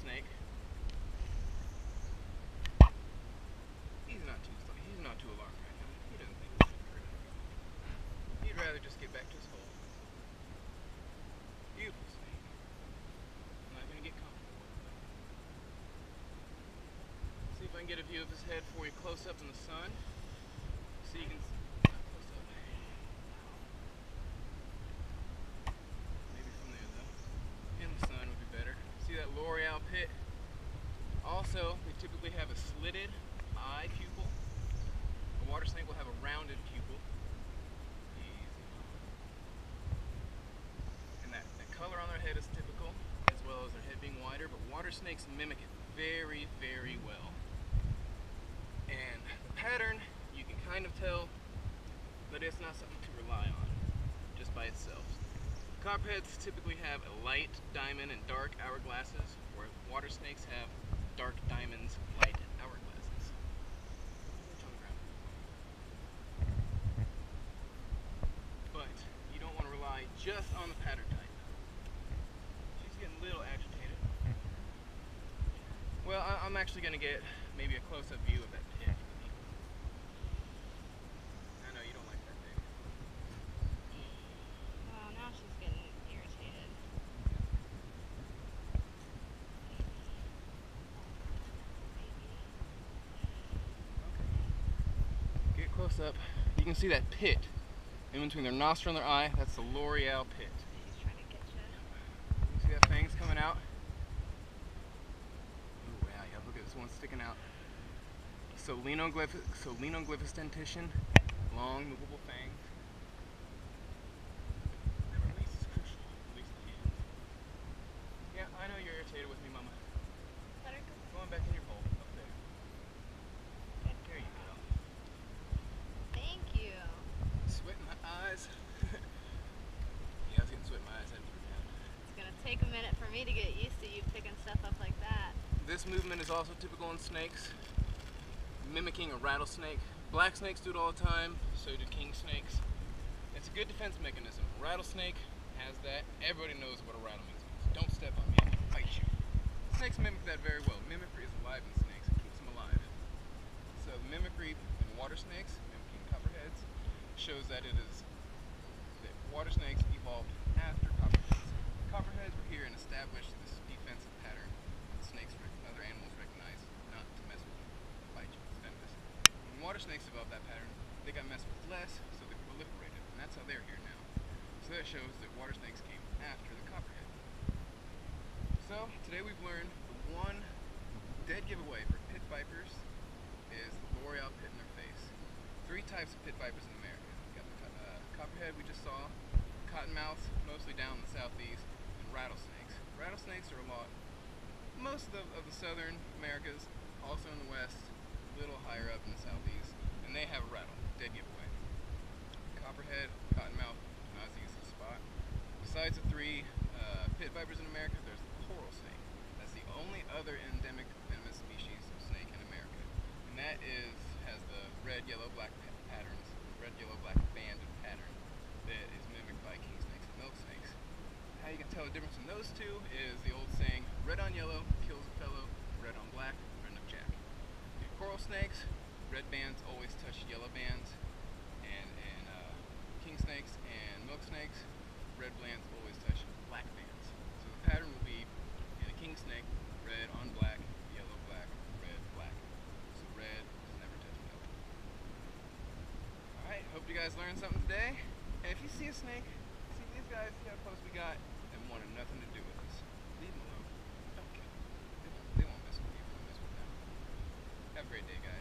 snake. He's not too alarmed right now. He doesn't think it's gonna hurt him. He'd rather just get back to his hole. Beautiful snake. I'm not gonna get comfortable with it. See if I can get a view of his head for you close up in the sun. So you can close up. Maybe from there though. In the sun would be better. See that L'Oreal pit? Also, they typically have a slitted eye pupil. A water snake will have a rounded pupil. Easy. And that color on their head is typical, as well as their head being wider, but water snakes mimic it very, very well. And the pattern, you can kind of tell that it's not something to rely on just by itself. Copperheads typically have a light diamond and dark hourglasses, where water snakes have dark diamonds, light hourglasses. But you don't want to rely just on the pattern type. She's getting a little agitated. Well, I'm actually going to get maybe a close-up view of that pit. I know you don't like that thing. Well, now she's getting irritated. Get close up. You can see that pit in between their nostril and their eye. That's the L'Oreal pit. She's trying to get you. You see that fangs coming out? Ooh, yeah, look at this one sticking out. Solenoglyphistentition, long, movable fangs. And release is crucial. Release the hands. Yeah, I know you're irritated with me, Mama. Let her go. Going back in your hole, up there. There you go. Thank you. Sweat in my eyes. Yeah, I was getting sweat in my eyes. I had to put it down. It's gonna take a minute for me to get used to you picking stuff up like that. This movement is also typical in snakes, mimicking a rattlesnake. Black snakes do it all the time, so do king snakes. It's a good defense mechanism. A rattlesnake has that. Everybody knows what a rattle means. Don't step on me, I'm gonna bite you. Snakes mimic that very well. Mimicry is alive in snakes. It keeps them alive. So mimicry in water snakes, mimicking copperheads, shows that that water snakes evolved after copperheads. Copperheads were here and established this defensive pattern that snakes and other animals recognize not to mess with them, bite you, it's venomous. When water snakes developed that pattern, they got messed with less, so they proliferated, and that's how they're here now. So that shows that water snakes came after the copperhead. So today we've learned the one dead giveaway for pit vipers is the L'Oreal pit in their face. 3 types of pit vipers in America. We got the copperhead we just saw, cottonmouths, mostly down in the southeast, and rattlesnakes. Rattlesnakes are a lot, most of the southern Americas, also in the west, a little higher up in the southeast, and they have a rattle, dead giveaway. Copperhead, cottonmouth, not as easy to spot. Besides the 3 pit vipers in America, there's the coral snake. That's the only other endemic venomous species of snake in America, and that has the red, yellow, black patterns, red, yellow, black banded pattern that is mimicked by king snakes and milk snakes. How you can tell the difference in those two is the old saying, red on yellow kills a fellow, red on black, friend of Jack. In coral snakes, red bands always touch yellow bands, and in king snakes and milk snakes, red bands always touch black bands. So the pattern will be, in a king snake, red on black, yellow, black, red, black. So red is never touch milk. Alright, hope you guys learned something today. And if you see a snake, see these guys, see how close we got, and wanted nothing to do with us. Leave them alone. Don't kill them. They won't mess with you. Don't mess with them. Have a great day, guys.